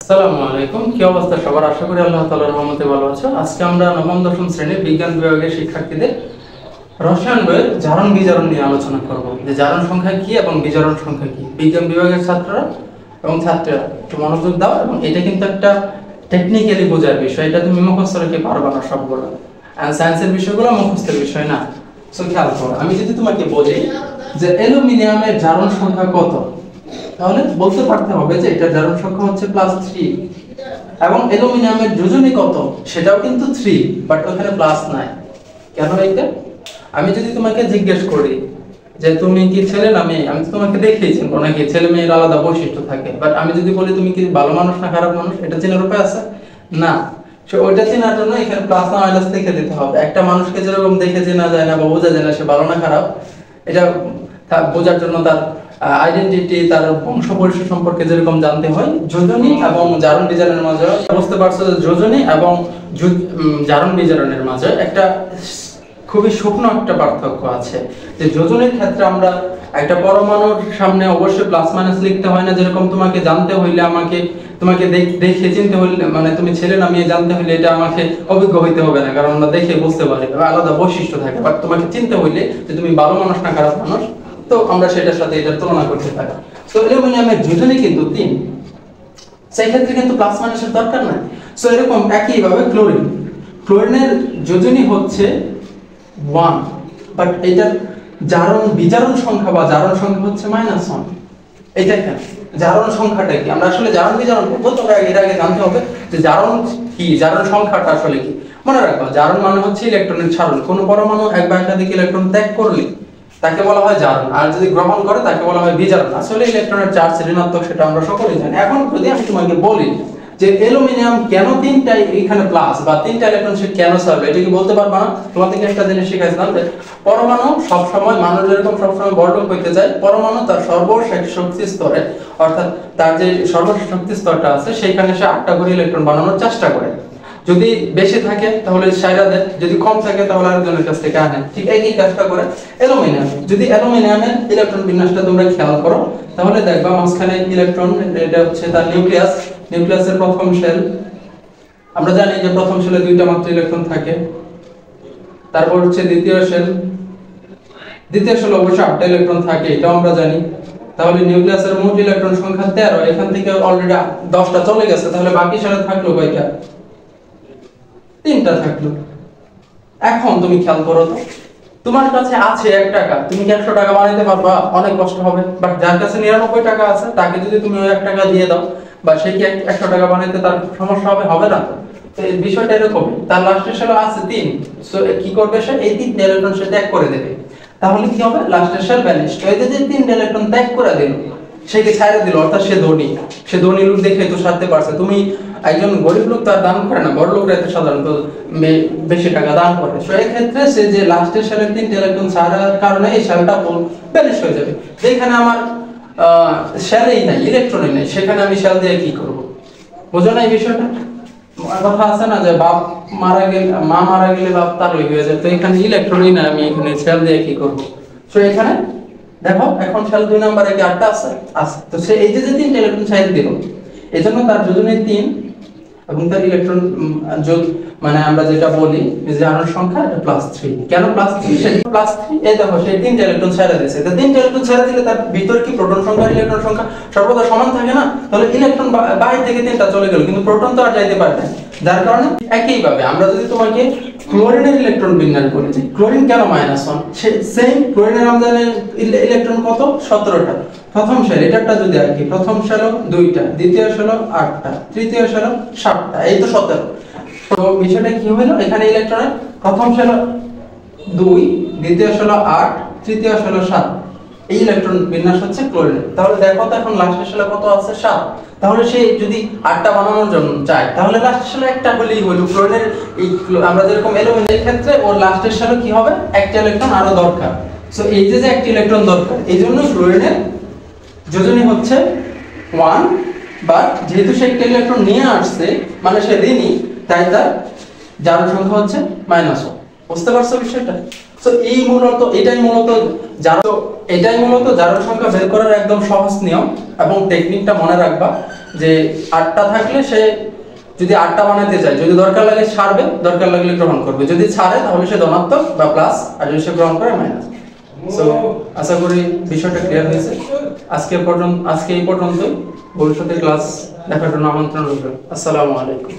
আসসালামু আলাইকুম, কি অবস্থা সবার? আশা করি আল্লাহ তাআলার রহমতে ভালো আছো। আজকে আমরা নবম দশম শ্রেণীর বিজ্ঞান বিভাগের শিক্ষার্থীদের রসায়ন বইয়ের জারণ বিজারণ নিয়ে আলোচনা করব। যে জারণ সংখ্যা কি এবং বিজারণ সংখ্যা কি। বিজ্ঞান বিভাগের ছাত্ররা এবং ছাত্রীরা একটু মনোযোগ দাও, এবং এটা কিন্তু একটা টেকনিক্যালি বোঝার বিষয়, এটা তুমি মুখস্থ রেখে পারবা না সবগুলো। সায়েন্সের বিষয়গুলো মুখস্থের বিষয় না। সো খেয়াল করো, আমি যদি তোমাকে বলি যে অ্যালুমিনিয়ামের জারণ সংখ্যা কত, তাহলে বলতে পারতে হবে যে এটা জারণ সংখ্যা হচ্ছে +3, এবং অ্যালুমিনিয়ামের যোজনী কত সেটাও কিন্তু 3, বাট ওখানে প্লাস নাই। কেন এটা? আমি যদি তোমাকে জিজ্ঞেস করি যে তুমি কি ছেলে না মেয়ে, আমি তো তোমাকে দেখেই চিনবো নাকি, ছেলে মেয়ের আলাদা বৈশিষ্ট্য থাকে। বাট আমি যদি বলি তুমি কি ভালো মানুষ না খারাপ মানুষ, এটা চেনার উপায় আছে না। সো ওইটা চেনার জন্য এখানে প্লাস না মাইনাস লিখে দিতে হবে। একটা মানুষকে যেরকম দেখে চেনা যায় না বা বোঝা যায় না সে ভালো না খারাপ, এটা বোঝার জন্য তার আইডেন্টিটি, তার বংশ পরিচয় সম্পর্কে যেরকম জানতে হয়, যোজনী এবং জারণ বিজারণের মাঝে বুঝতে পারছো যে যোজনী এবং জারণ বিজারণের মাঝে একটা খুবই সূক্ষ্ম একটা পার্থক্য আছে। যে যোজনীর ক্ষেত্রে আমরা একটা পরমাণুর সামনে অবশ্যই প্লাস মাইনাস লিখতে হয় না। যেরকম তোমাকে জানতে হইলে তোমাকে দেখে চিনতে হইলে, মানে তুমি ছেলে না মেয়ে জানতে হইলে এটা আমাকে অভিজ্ঞ হইতে হবে না, কারণ আমরা দেখে বুঝতে পারি, আলাদা বৈশিষ্ট্য থাকে। বাট তোমাকে চিনতে হইলে যে তুমি ভালো মানুষ না খারাপ মানুষ, তো আমরা সেটার সাথে এটা তুলনা করতে পারি। সো অ্যালুমিনিয়ামের যোজনী কিন্তু 3, সেই ক্ষেত্রে কিন্তু প্লাস মাইনাসের দরকার নাই। সো এরকম একই ভাবে ক্লোরিনের যোজনী হচ্ছে 1, বাট এটার জারণ বিজারণ সংখ্যা বা জারণ সংখ্যা হচ্ছে -1। এটা কেন? জারণ সংখ্যাটা কি? আমরা আসলে জারণ বিজারণ বলতে হবে, এর আগে জানতে হবে যে জারণ কি, জারণ সংখ্যাটা আসলে কি। মনে রাখবা, জারণ মানে হচ্ছে ইলেকট্রনের ছাড়ন। কোন পরমাণু এক বা একাধিক ইলেকট্রন ত্যাগ করলে তাকে বলা হয় জারণ, আর যদি গ্রহণ করে তাকে বলা হয় বিজারণ। আসলে ইলেকট্রনের চার্জ ঋণাত্মক, সেটা আমরা সকলেই জানি। এখন যদি আমি তোমাকে বলি যে অ্যালুমিনিয়াম কেন 3টা এখানে প্লাস বা 3টা ইলেকট্রন সে কেন ছাড়বে, এটা কি বলতে পারবা না? তোমাদেরকে একটা জিনিস শিখাইছিলাম যে পরমাণু সব সময়, মানুষ যেরকম সব সময় বড়লোক হইতে যায়, পরমাণু তার সর্বশেষ শক্তি স্তরে, অর্থাৎ তার যে সর্বশেষ শক্তি স্তরটা আছে সেইখানে সে 8টা করে ইলেকট্রন বানানোর চেষ্টা করে। যদি বেশি থাকে তাহলে সাইরা দেয়, যদি কম থাকে তাহলে আরেকজনের কাছ থেকে আনে। ঠিক একই কাজটা করে অ্যালুমিনিয়াম। যদি অ্যালুমিনিয়ামের ইলেকট্রন বিন্যাসটা তোমরা খেয়াল করো, তাহলে দেখবা মাঝখানে ইলেকট্রন, এটা হচ্ছে তার নিউক্লিয়াস, নিউক্লিয়াসের প্রথম শেল। আমরা জানি যে প্রথম শেলে 2টা মাত্র ইলেকট্রন থাকে। তারপর হচ্ছে দ্বিতীয় শেল, দ্বিতীয় শেলে অবশ্যই 8টা ইলেকট্রন থাকে, এটাও আমরা জানি। তাহলে নিউক্লিয়াসের মোট ইলেকট্রন সংখ্যা 13, এখান থেকে অলরেডি 10টা চলে গেছে, তাহলে বাকি শেলে থাকলো কয়টা? 3টা থাকলো। এখন তুমি খেয়াল করো তো, তোমার কাছে আছে 1 টাকা, তুমি কি 100 টাকা বানাইতে পারবা? অনেক কষ্ট হবে। বাট যার কাছে 99 টাকা আছে, তাকে যদি তুমি ওই 1 টাকা দিয়ে দাও, বা সে কি 100 টাকা বানাইতে তার সমস্যা হবে? হবে না। তো এই বিষয়টা এরকমই। তার লাস্টের শেল আছে 3, সো কি করবে সে? এই 3 ইলেকট্রন সে ত্যাগ করে দেবে। তাহলে কি হবে? লাস্টের শেল ভ্যানিশ। তো এই যে 3 ইলেকট্রন ত্যাগ করে দিল, সেকে ছাইড়ে দিল, অর্থাৎ সে ধনী। সে ধনী লোক দেখে তো সারতে পারছে। তুমি একজন গরিব লোক তার দান করে না, বড় লোকরা এত সাধারণত বেশি টাকা দান করে। সো এই ক্ষেত্রে সে যে লাস্টের শেলের 3 ইলেকট্রন ছাড়ার কারণে এই শেলটা ভ্যানিশ হয়ে যাবে। যেখানে আমার শেলই নাই, ইলেকট্রনই নাই, সেখানে আমি শেল দিয়ে কি করব? বুঝো না এই বিষয়টা? কথা আছে না যে বাপ মারা গেলে, মা মারা গেলে বাপ তার হয়ে যায়। তো এখানে ইলেকট্রনই না, আমি এখানে শেল দিয়ে কি করব? সো এখানে দেখো, এখন শেল 2 নম্বরে কি 8টা আছে? আছে। তো সে এই যে 3টা ইলেকট্রন ছাইড়ে দিল, এজন্য তার যোজনী 3, এবং তার ইলেকট্রন মানে আমরা যেটা বলি জারণ সংখ্যা, এটা +3। কেন +3? সেটা +3, এই দেখো সে 3টা ইলেকট্রন ছেড়ে দিয়েছে। তো 3টা ইলেকট্রন ছেড়ে দিলে তার ভিতর কি প্রোটন সংখ্যা আর ইলেকট্রন সংখ্যা সর্বদা সমান থাকে না? তাহলে ইলেকট্রন বাইরে থেকে 3টা চলে গেল, কিন্তু প্রোটন তো আর যাইতে পারে না। যার কারণে একই ভাবে আমরা যদি তোমাকে ক্লোরিনের ইলেকট্রন বিন্যাস বলি, যে ক্লোরিন কেন -1, সেম ক্লোরিনের আমাদের ইলেকট্রন কত? 17টা। প্রথম শেল এটাটা যদি আর কি, প্রথম শেল 2টা, দ্বিতীয় শেল 8টা, তৃতীয় শেল 7টা, এই তো 17। তো বিষয়টা কি হলো? এখানে ইলেকট্রনের প্রথম শেল 2, দ্বিতীয় শেল 8, তৃতীয় শেল 7। এই ইলেকট্রন বিন্যাস হচ্ছে ক্লোরিন। তাহলে দেখো তো এখন লাস্টের শেলে কত আছে? 7। তাহলে সে যদি 8টা বানানোর জন্য চায়, তাহলে লাস্টের শেলে একটা হলেই হলো। ক্লোরিনের এই আমরা যেরকম অ্যালুমিনিয়ামের ক্ষেত্রে ওর লাস্টের শেলে কি হবে? একটা ইলেকট্রন আরো দরকার। সো এই যে একটা ইলেকট্রন দরকার, এইজন্য ক্লোরিনের যোজনী হচ্ছে 1, বাট যেহেতু সে একটা ইলেকট্রন নিয়ে আসছে, মানে সে ঋণী, তাই তার জারণ সংখ্যা হচ্ছে -1। বুঝতে পারছো বিষয়টা? তো এটাই মূলত জারণ সংখ্যা বের করার একদম সহজ নিয়ম এবং টেকনিকটা মনে রাখবা যে 8টা থাকলে সে যদি 8টা বানাতে চায়, যদি দরকার লাগে ছাড়বে, দরকার লাগলে গ্রহণ করবে, যদি ছাড়ে তাহলে সে ধনাত্মক বা প্লাস, আর যদি সে গ্রহণ করে মাইনাস। সো আশা করি বিষয়টা ক্লিয়ার হয়েছে। আজকে এই পর্যন্তই। ভবিষ্যতে ক্লাস দেখার জন্য আমন্ত্রণ রইল। আসসালামু আলাইকুম।